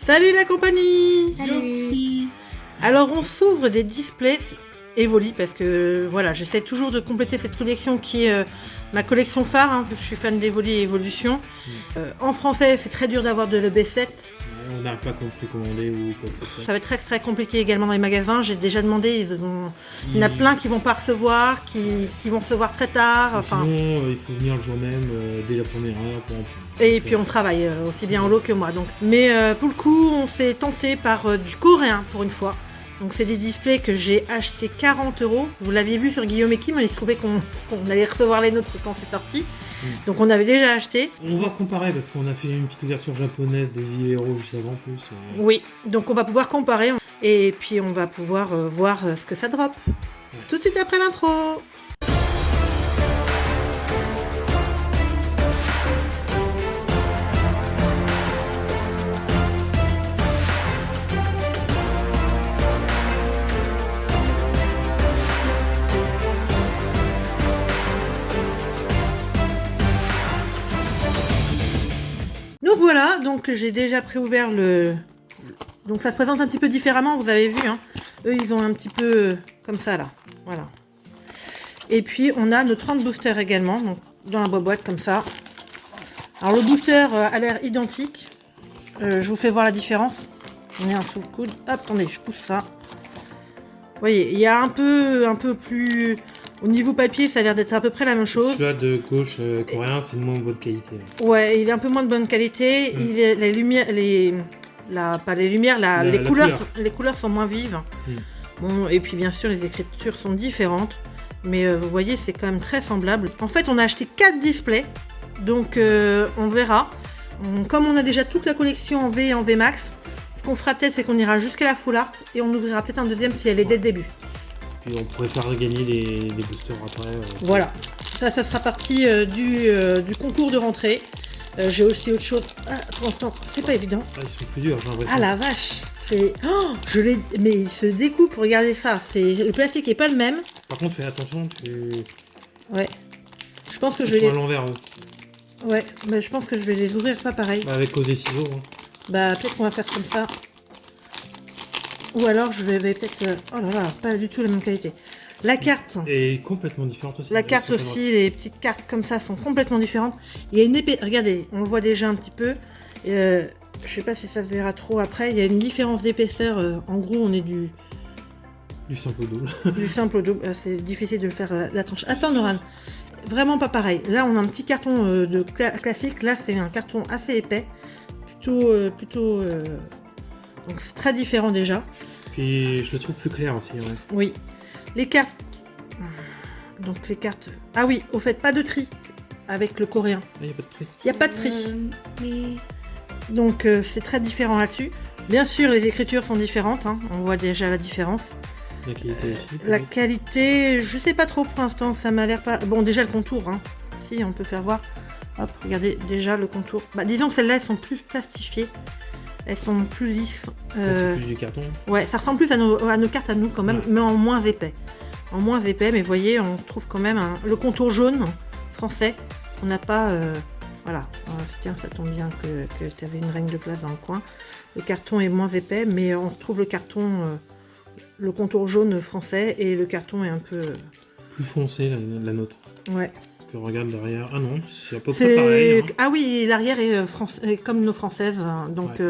Salut la compagnie. Salut. Alors on s'ouvre des displays Evoli parce que voilà, j'essaie toujours de compléter cette collection qui est ma collection phare, hein, vu que je suis fan d'Evoli et Evolution. En français, c'est très dur d'avoir de l'EB7. On n'arrive pas à précommander ou quoi que ce soit. Ça va être très très compliqué également dans les magasins. J'ai déjà demandé, il y en a plein qui vont pas recevoir, qui vont recevoir très tard. Enfin, sinon, il faut venir le jour même, dès la première heure. et puis on travaille aussi bien en lot que moi. Donc. Mais pour le coup, on s'est tenté par du coréen pour une fois. Donc c'est des displays que j'ai acheté 40 €. Vous l'aviez vu sur Guillaume et Kim, il se trouvait qu'on allait recevoir les nôtres quand c'est sorti. Donc on avait déjà acheté. On va comparer parce qu'on a fait une petite ouverture japonaise des vieux héros juste avant plus. Oui, donc on va pouvoir comparer et puis on va pouvoir voir ce que ça drop. Tout de suite après l'intro. Donc voilà, donc j'ai déjà préouvert le... Donc ça se présente un petit peu différemment, vous avez vu, hein. Eux ils ont un petit peu comme ça là, voilà. Et puis on a nos 30 boosters également, donc dans la boîte comme ça. Alors le booster a l'air identique, je vous fais voir la différence. On met un sous le coude, hop, attendez, je pousse ça. Vous voyez, il y a un peu plus... Au niveau papier, ça a l'air d'être à peu près la même chose. Celui-là de gauche coréen, c'est de moins bonne qualité. Ouais, il est un peu moins de bonne qualité. Il est, les lumières, les couleurs sont moins vives. Bon, et puis bien sûr, les écritures sont différentes. Mais vous voyez, c'est quand même très semblable. En fait, on a acheté 4 displays. Donc, on verra. Comme on a déjà toute la collection en V et en VMAX, ce qu'on fera peut-être, c'est qu'on ira jusqu'à la Full Art. Et on ouvrira peut-être un deuxième si elle est dès le début. Puis on pourrait faire gagner les boosters après. Voilà. Ça sera partie du concours de rentrée. J'ai aussi autre chose. Ah, pour l'instant, c'est pas évident. Ah, ils sont plus durs, j'ai l'impression. Ah la vache. Oh, mais il se découpe, regardez ça. Le plastique est pas le même. Par contre, fais attention, Ouais. Je pense que ils je vais sont les... à l'envers. Ouais, mais je pense que je vais les ouvrir pas pareil. Bah, avec des ciseaux. Hein. Bah peut-être qu'on va faire comme ça. Ou alors je vais peut-être... Oh là là, pas du tout la même qualité. La carte est complètement différente aussi. La carte aussi, les petites cartes comme ça sont complètement différentes. Il y a une épée, regardez, on le voit déjà un petit peu. Je sais pas si ça se verra trop après. Il y a une différence d'épaisseur. En gros, on est du simple au double. Du simple au double. C'est difficile de le faire la tranche. Attends, Noran, vraiment pas pareil. Là, on a un petit carton classique. Là, c'est un carton assez épais. Plutôt. Donc, c'est très différent déjà. Puis, je le trouve plus clair aussi. Ouais. Oui. Les cartes. Donc les cartes. Ah oui, au fait, pas de tri avec le coréen. Il n'y a pas de tri. Il n'y a pas de tri. Donc c'est très différent là-dessus. Bien sûr, les écritures sont différentes. Hein. On voit déjà la différence. La qualité aussi. La qualité, je sais pas trop pour l'instant. Ça m'a l'air pas. Bon, déjà le contour. Hein. Si, on peut faire voir. Hop, regardez déjà le contour. Bah, disons que celles-là, elles sont plus plastifiées. Elles sont plus lisses. C'est plus du carton. Ouais, ça ressemble plus à nos cartes à nous quand même, mais en moins épais. En moins épais, mais vous voyez, on trouve quand même le contour jaune français. On n'a pas... voilà. Tiens, ça tombe bien que tu avais une règle de place dans le coin. Le carton est moins épais, mais on trouve le carton... le contour jaune français, et le carton est un peu... plus foncé, la nôtre. Ouais. Que regarde derrière. Ah non, c'est à peu près pareil. Hein. Ah oui, l'arrière est comme nos françaises. Hein, donc,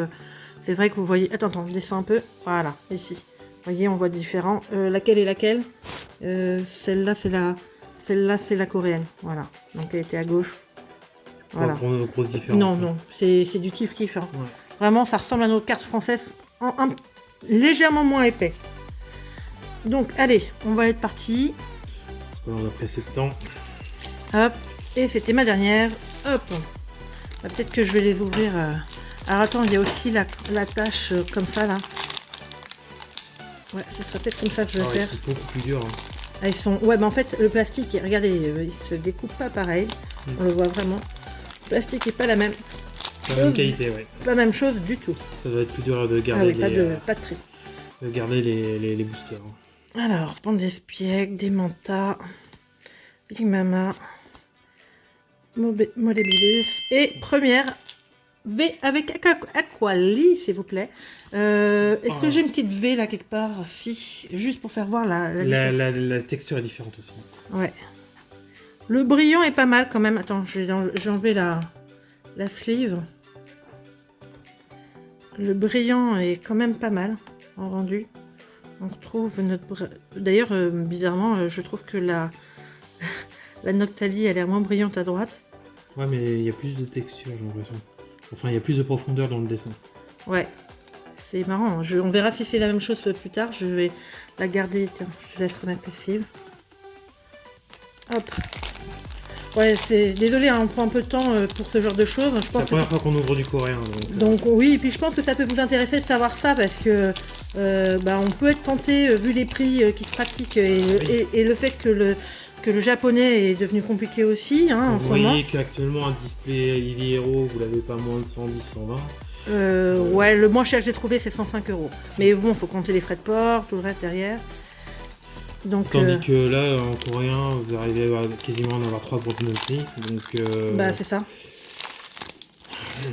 c'est vrai que vous voyez... Attends, on descend un peu. Voilà, ici. Vous voyez, on voit différent. Laquelle est laquelle Celle-là, c'est la coréenne. Voilà. Donc, elle était à gauche. Voilà. Grosse différence. Non, non. C'est du kiff-kiff. Hein. Ouais. Vraiment, ça ressemble à nos cartes françaises. Légèrement moins épais. Donc, allez, on va être parti. On a pris assez de temps. Hop. Et c'était ma dernière. Hop. Bah, peut-être que je vais les ouvrir. Alors, attends, il y a aussi la tâche comme ça, là. Ouais, ce sera peut-être comme ça que je vais faire. Ils sont beaucoup plus durs. Hein. Ah, ils sont... Ouais, mais en fait, le plastique, regardez, il se découpe pas pareil. On le voit vraiment. Le plastique n'est pas la même. Pas la même qualité, ouais. Pas la même chose du tout. Ça doit être plus dur de garder pas de tri. De garder les boosters. Alors, bande d'espiègles, des mantas, Big Mama, Molebilus et première V avec Aquali, s'il vous plaît. Est-ce que j'ai une petite V là quelque part? Si, juste pour faire voir la différence. La texture est différente aussi. Ouais. Le brillant est pas mal quand même. Attends, j'ai enlevé la sleeve. Le brillant est quand même pas mal en rendu. On retrouve notre... D'ailleurs, bizarrement, je trouve que la Noctali a l'air moins brillante à droite. Ouais, mais il y a plus de texture, j'ai l'impression. Enfin, il y a plus de profondeur dans le dessin. Ouais, c'est marrant. On verra si c'est la même chose plus tard. Je vais la garder. Tiens, je te laisse remettre la sleeve. Hop. Ouais, désolé, hein, on prend un peu de temps pour ce genre de choses. C'est la première fois qu'on ouvre du coréen. Donc oui, et puis je pense que ça peut vous intéresser de savoir ça parce que on peut être tenté, vu les prix qui se pratiquent et le fait que le japonais est devenu compliqué aussi en ce moment. Vous voyez qu'actuellement un display Eevee Hero, vous l'avez pas moins de 110, 120. Ouais, le moins cher que j'ai trouvé c'est 105 €. Mais bon, faut compter les frais de port, tout le reste derrière. Donc, tandis que là, en coréen, vous arrivez à quasiment en avoir 3 pour le même prix. Donc, bah c'est ça.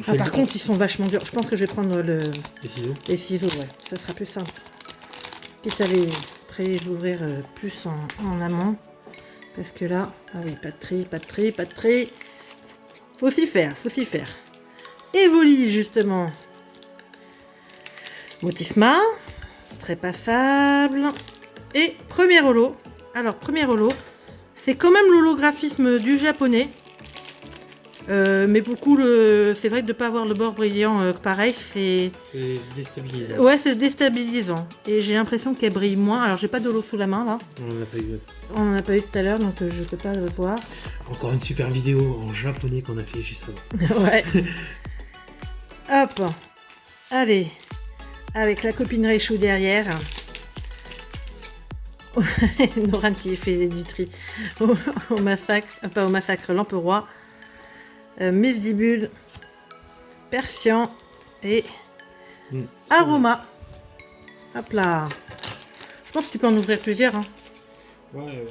Par contre, ils sont vachement durs. Je pense que je vais prendre les ciseaux, ouais. Ça sera plus simple. Quitte à les pré-ouvrir plus en amont. Parce que là, ah oui, pas de tri. Faut s'y faire. Evoli, justement. Motisma. Très passable. Et premier holo. Alors, premier holo, c'est quand même l'holographisme du japonais. Mais pour le coup, c'est vrai que de ne pas avoir le bord brillant pareil, c'est déstabilisant. Ouais, c'est déstabilisant. Et j'ai l'impression qu'elle brille moins. Alors, j'ai pas d'holo sous la main là. On n'en a pas eu. On n'en a pas eu tout à l'heure, donc je peux pas le voir. Encore une super vidéo en japonais qu'on a fait juste avant. Ouais. Hop. Allez. Avec la copine Reichou derrière. Noran qui faisait du tri au massacre, pas au massacre, Lamperoi, Mesdibule, Persian et Aroma. Hop là. Je pense que tu peux en ouvrir plusieurs. Hein. Ouais,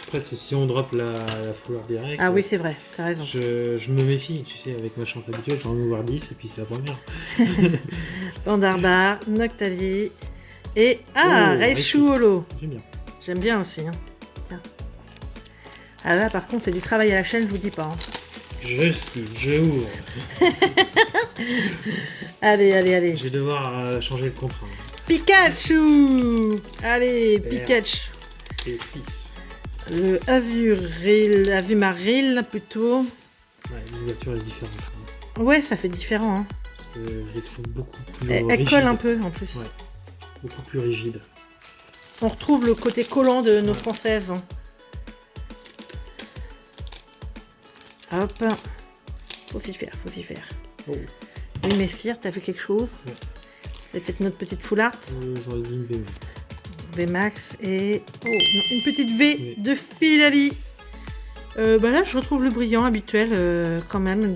après si on drop la fleur direct. Ah oui, c'est vrai, t'as raison. Je me méfie, tu sais, avec ma chance habituelle, j'en ai ouvert 10 et puis c'est la première. Pandarba, Noctali et Reichu Holo. J'aime bien. J'aime bien aussi. Hein. Tiens. Ah là, par contre, c'est du travail à la chaîne, je vous dis pas. Hein. Je ouvre. Allez. Je vais devoir changer le contrat. Pikachu. Allez, Père. Pikachu. Et fils. Le Avumaril plutôt. Ouais, l'ouverture est différente. Hein. Ouais, ça fait différent. Hein. Parce que je les trouve beaucoup plus Elle colle un peu en plus. Ouais, beaucoup plus rigide. On retrouve le côté collant de nos françaises. Hop. Faut s'y faire. Oh. Oui, Messire, t'as vu quelque chose? Ouais. C'est peut-être notre petite foulard. J'aurais dit une VMAX. VMAX et... Oh, non, une petite V de Filali. Là, je retrouve le brillant habituel quand même.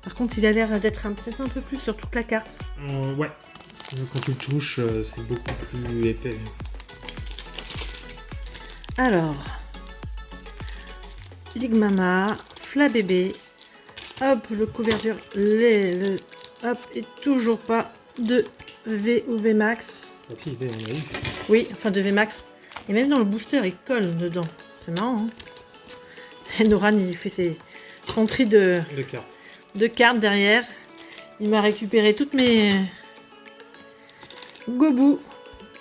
Par contre, il a l'air d'être peut-être un peu plus sur toute la carte. Ouais. Quand tu le touches, c'est beaucoup plus épais. Alors, Ligmama, Flabébé, hop, le couverture, hop, et toujours pas de V ou Vmax. Ah si, V, on a eu. Oui, enfin de Vmax. Et même dans le booster, il colle dedans. C'est marrant, hein. Noran, il fait son tri de cartes derrière. Il m'a récupéré toutes mes Gobu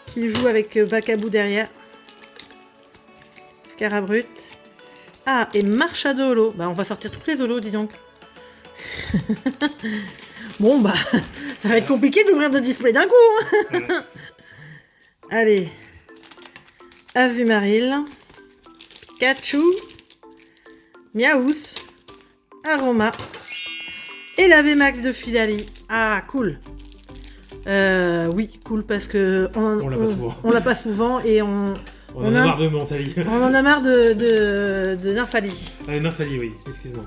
qui joue avec Bakabou derrière. Scarabrut. Ah, et Marchado Holo. Bah, on va sortir toutes les holos, dis donc. Bon, bah, ça va être compliqué d'ouvrir deux displays d'un coup. Hein. Allez. Avumaril. Pikachu. Miaous. Aroma. Et la VMAX de Filali. Ah, cool. Oui, cool, parce que on l'a pas souvent et on en a marre de Mentali. On en a marre de Nymphali. Ah, Nymphali, oui, excuse-moi.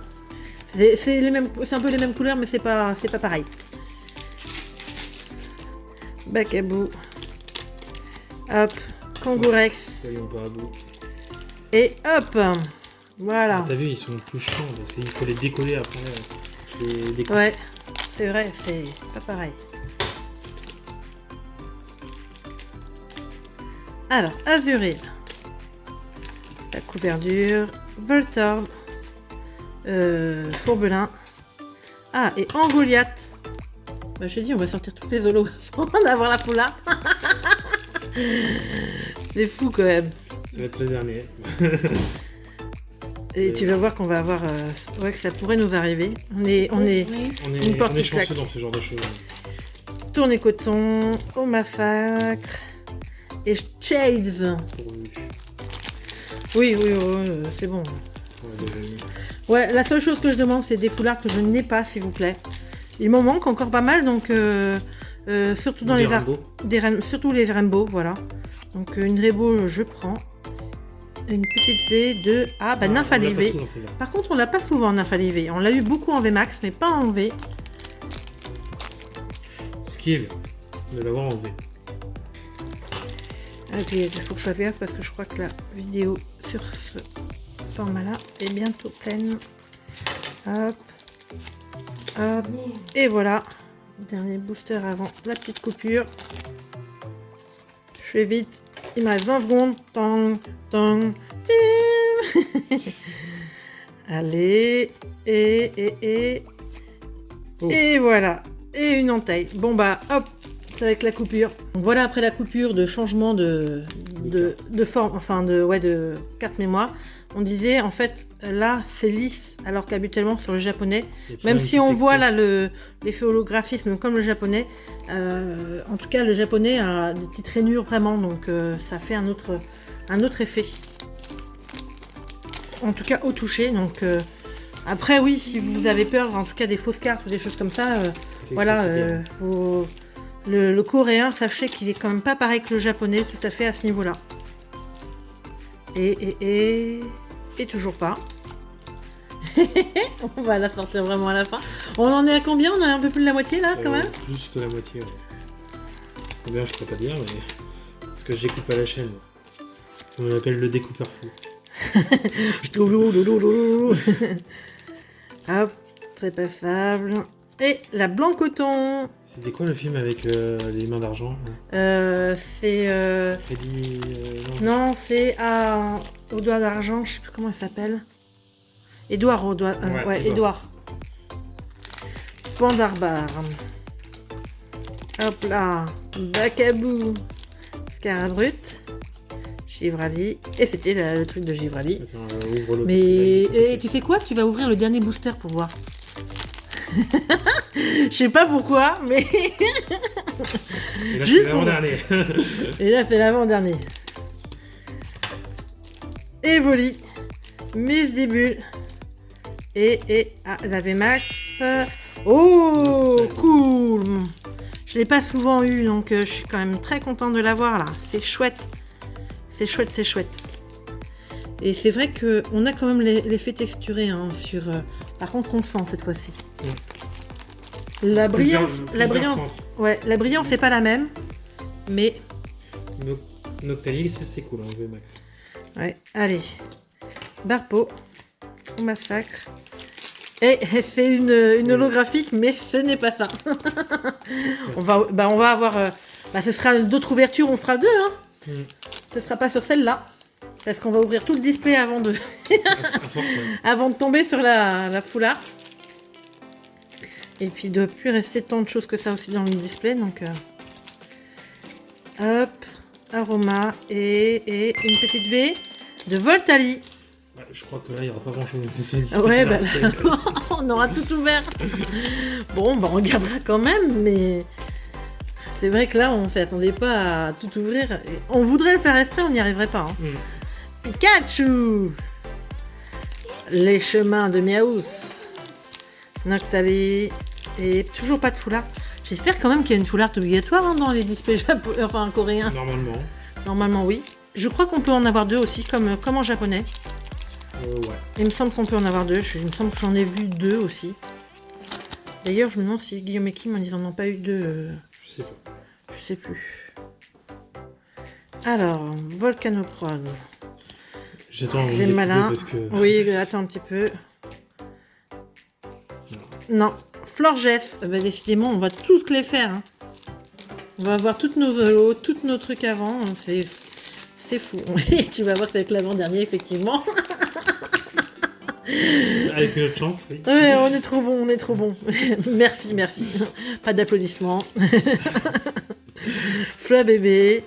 C'est un peu les mêmes couleurs, mais c'est pas pareil. Bakabou. Hop. Kangourex. Soyons pas à bout. Et hop. Voilà. T'as vu, ils sont plus chiants parce qu'il faut les décoller après. Ouais. c'est vrai, c'est pas pareil. Alors, Azuril, la couverture, Voltorb, Fourbelin, ah, et Angoliath. Bah, je t'ai dit, on va sortir toutes les holos avant d'avoir la foulard. C'est fou quand même. Ça va être le dernier. Et tu vas voir qu'on va avoir... ouais, que ça pourrait nous arriver. On est On porte est qui claque. chanceux dans ce genre de choses. Tourné coton, au massacre. Et Shades. Pourvu. Oui, c'est bon. Ouais, déjà eu. Ouais, la seule chose que je demande, c'est des foulards que je n'ai pas, s'il vous plaît. Il m'en manque encore pas mal, donc surtout dans Des les rainbows. surtout les rainbows, voilà. Donc une rainbow, je prends. Une petite V de Nymphalive. On l'a pas souvent, celle-là. Par contre, on l'a pas souvent en Nymphalive. On l'a eu beaucoup en VMAX, mais pas en V. Skill de l'avoir enlevé. Ok, il faut que je fasse gaffe parce que je crois que la vidéo sur ce format-là est bientôt pleine. Hop. Hop. Et voilà. Dernier booster avant la petite coupure. Je fais vite. Il me reste 20 secondes. Tang, tang, tim. Allez. Oh. Et voilà. Et une entaille. Bon bah hop. C'est avec la coupure. Donc voilà, après la coupure de changement de forme, enfin de carte mémoire, on disait en fait là c'est lisse, alors qu'habituellement sur le japonais, même si on voit là l'effet holographisme comme le japonais, en tout cas le japonais a des petites rainures vraiment, donc ça fait un autre effet. En tout cas au toucher, donc après oui, si vous avez peur en tout cas des fausses cartes ou des choses comme ça, voilà, le coréen, sachez qu'il est quand même pas pareil que le japonais, tout à fait à ce niveau-là. Et toujours pas. On va la sortir vraiment à la fin. On en est à combien? On a un peu plus de la moitié là quand même. Plus que la moitié. Ouais. Combien je pourrais pas dire, mais parce que je découpe à la chaîne. On l'appelle le découpeur fou. Hop, très passable. Et la blanc coton. C'était quoi le film avec les mains d'argent C'est... Freddy... Non, c'est au doigt d'argent, je sais plus comment il s'appelle. Édouard, au doigt... ouais, Édouard. Pandarbar. Hop là. Bacabou. Scarabrut. Givrali. Et c'était le truc de Givrali. Attends, ouvre l'autre. Mais tu sais quoi? Tu vas ouvrir le dernier booster pour voir. Je sais pas pourquoi, mais... Et là, c'est l'avant-dernier. Et là, c'est l'avant-dernier. Evoli. Miss Début. Et la VMAX. Oh, cool. Je l'ai pas souvent eu, donc je suis quand même très contente de l'avoir là. C'est chouette. C'est chouette, c'est chouette. Et c'est vrai qu'on a quand même l'effet texturé hein, sur... Par contre, on le sent cette fois-ci. La brillance, ouais, la brillance c'est pas la même, mais... Noctali, c'est cool en VMAX. Ouais, allez. Barpo, au massacre. Et c'est une holographique, mais ce n'est pas ça. on va avoir... ce sera d'autres ouvertures, on fera deux. Hein. Ce sera pas sur celle-là. Parce qu'on va ouvrir tout le display avant de... avant de tomber sur la foulard. Et puis de plus rester tant de choses que ça aussi dans le display. Donc, hop, aroma et une petite V de Voltali. Ouais, je crois que là, il n'y aura pas grand-chose. Ouais, là, on aura tout ouvert. Bon, on regardera quand même, mais c'est vrai que là, on ne s'attendait pas à tout ouvrir. Et on voudrait le faire exprès, on n'y arriverait pas. Hein. Pikachu. Les chemins de Miaous. Noctali. Et toujours pas de foulard. J'espère quand même qu'il y a une foulard obligatoire hein, dans les displays coréens. Normalement. Normalement, oui. Je crois qu'on peut en avoir deux aussi, comme en japonais. Ouais. Il me semble qu'on peut en avoir deux. Il me semble que j'en ai vu deux aussi. D'ailleurs, je me demande si Guillaume et Kim, ils en ont pas eu deux. Je sais pas. Je sais plus. Alors, Volcanopron. J'attends Les malins. parce que... Oui, attends un petit peu. Non. Florges. Bah, décidément, on va toutes les faire. Hein. On va avoir toutes nos velots, tous nos trucs avant. C'est fou. Tu vas voir qu'avec l'avant-dernier, effectivement. Avec notre chance, oui. Ouais, on est trop bon, on est trop bon. Merci. Pas d'applaudissements. Fla bébé,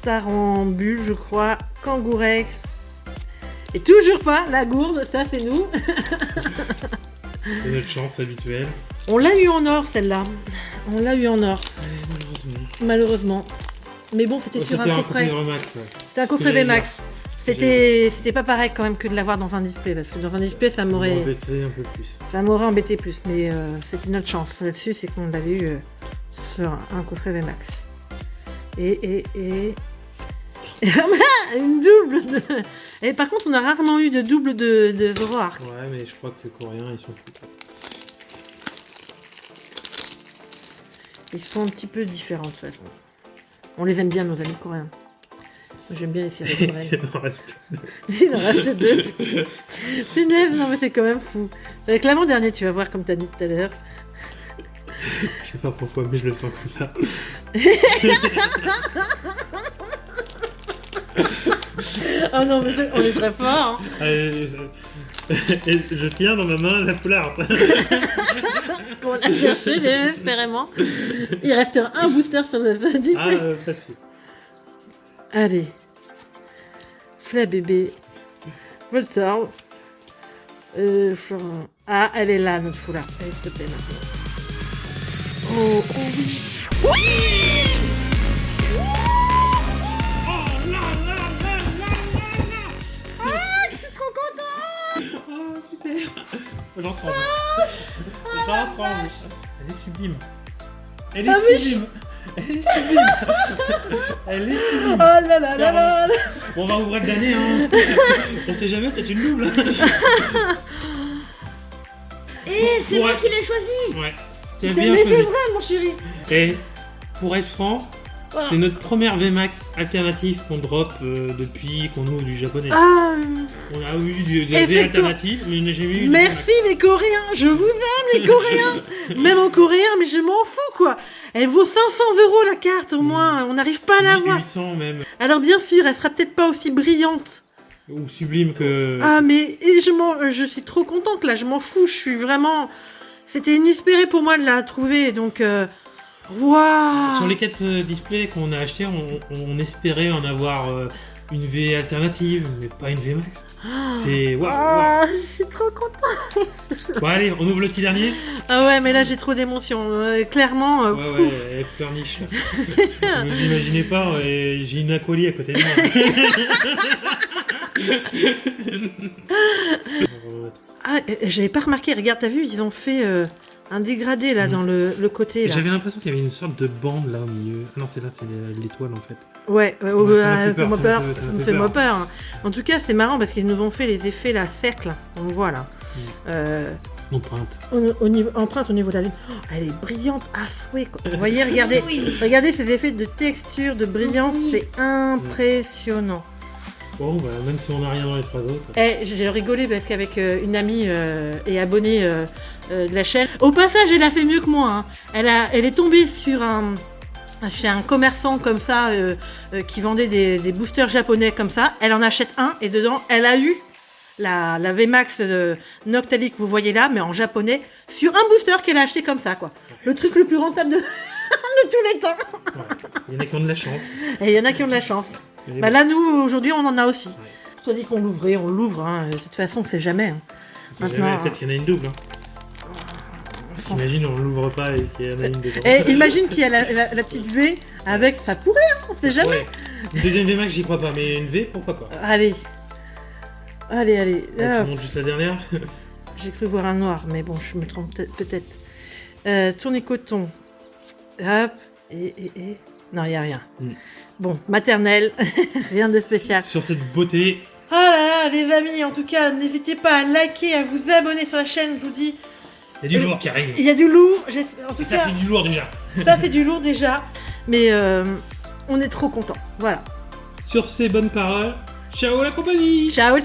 Tarambule, je crois, Kangourex. Et toujours pas la gourde, ça c'est nous. C'est notre chance habituelle. On l'a eu en or celle-là. On l'a eu en or. Malheureusement. Mais bon, c'était sur un coffret. C'était un coffret VMAX. C'était pas pareil quand même que de l'avoir dans un display, parce que dans un display ça m'aurait embêté un peu plus. Ça m'aurait embêté plus, mais c'était notre chance là-dessus, c'est qu'on l'avait eu sur un coffret VMAX. Et une double de... Et par contre on a rarement eu de double de Zoroark. Ouais, mais je crois que les Coréens ils sont fous. Ils sont un petit peu différents de toute façon. On les aime bien nos amis coréens. J'aime bien les séries coréennes. Il en reste deux. Punaise, non mais c'est quand même fou. Avec l'avant-dernier, tu vas voir comme t'as dit tout à l'heure. Je sais pas pourquoi, mais je le sens comme ça. Oh non, mais on est très fort. Hein. Je tiens dans ma main la foulard. On a cherché désespérément. Il restera un booster sur le display. Ah, facile. Allez. Fla bébé. Voltorb. Florent. Ah, elle est là, notre foulard. Allez, s'il te plaît, maintenant. Oh, oui. Oui. Oh là là là là là. Ah, je suis trop contente. Oh, super. J'en tremble. J'en tremble. Elle est sublime. Elle est sublime. Elle est sublime. Elle est sublime. Oh là là là là. Bon, on va ouvrir de l'année, hein. On sait jamais, peut-être une double. Eh, c'est moi qui l'ai choisi. Ouais. C'est Mais bien c'est choisi. vrai, mon chéri. Et pour être franc, c'est notre première VMAX alternative qu'on drop depuis qu'on ouvre du japonais. Ah, On a eu de la V alternative, mais on n'a jamais eu du merci les Coréens, je vous aime les Coréens. Même en coréen, mais je m'en fous quoi. Elle vaut 500 € la carte au moins, on n'arrive pas à la voir. 800 même. Alors bien sûr, elle sera peut-être pas aussi brillante. Ou sublime que... Ah mais je suis trop contente là, je m'en fous, je suis vraiment... C'était inespéré pour moi de la trouver, donc... Waouh. Sur les 4 displays qu'on a achetés, on espérait en avoir une V alternative, mais pas une VMAX. C'est... Waouh, Ah, je suis trop contente. Bon allez, on ouvre le petit dernier. Ah ouais, mais là j'ai trop d'émotions, clairement... Ouais, elle pleurniche. Vous imaginez pas, j'ai une acolyte à côté de moi. Ah, j'avais pas remarqué, regarde, t'as vu, ils ont fait un dégradé là dans le côté. Là. J'avais l'impression qu'il y avait une sorte de bande là au milieu. Ah non, c'est l'étoile en fait. Ouais, ça me fais-moi fait peur, peur, ça me fait peur. Hein. En tout cas, c'est marrant parce qu'ils nous ont fait les effets là, cercle, on le voit là. Empreinte. Empreinte au niveau de la lune. Oh, elle est brillante à souhait. Quoi. Vous voyez, regardez, regardez ces effets de texture, de brillance, c'est impressionnant. Bon, bah, même si on n'a rien dans les 3 autres. J'ai rigolé parce qu'avec une amie et abonnée de la chaîne, au passage, elle a fait mieux que moi. Hein. Elle est tombée chez un commerçant comme ça qui vendait des boosters japonais comme ça. Elle en achète un et dedans, elle a eu la VMAX Noctali que vous voyez là, mais en japonais, sur un booster qu'elle a acheté comme ça, quoi. Le truc le plus rentable de, de tous les temps. Ouais. Il y en a qui ont de la chance. Et il y en a qui ont de la chance. Et Bah là, nous, aujourd'hui, on en a aussi. Je te dis qu'on l'ouvrait, on l'ouvre. Hein. De toute façon, c'est jamais. Hein. Maintenant, peut-être qu'il y en a une double. Hein. Imagine, on l'ouvre pas et qu'il y en a une dedans. Et imagine qu'il y a la petite V avec. Ça pourrait, hein, on sait jamais. Ouais. Une deuxième VMAX, j'y crois pas, mais une V, pourquoi pas. Allez. Allez. Tu montes juste la dernière. J'ai cru voir un noir, mais bon, je me trompe peut-être. Tourner coton. Hop. Et. Non, il n'y a rien. Bon, maternelle, rien de spécial. Sur cette beauté. Oh là là, les amis, en tout cas, n'hésitez pas à liker, à vous abonner sur la chaîne, je vous dis. Il y a du lourd qui arrive. Il y a du lourd. En tout ça, cas, c'est du lourd déjà. Ça fait du lourd déjà, mais on est trop contents. Voilà. Sur ces bonnes paroles, ciao la compagnie. Ciao. Bye.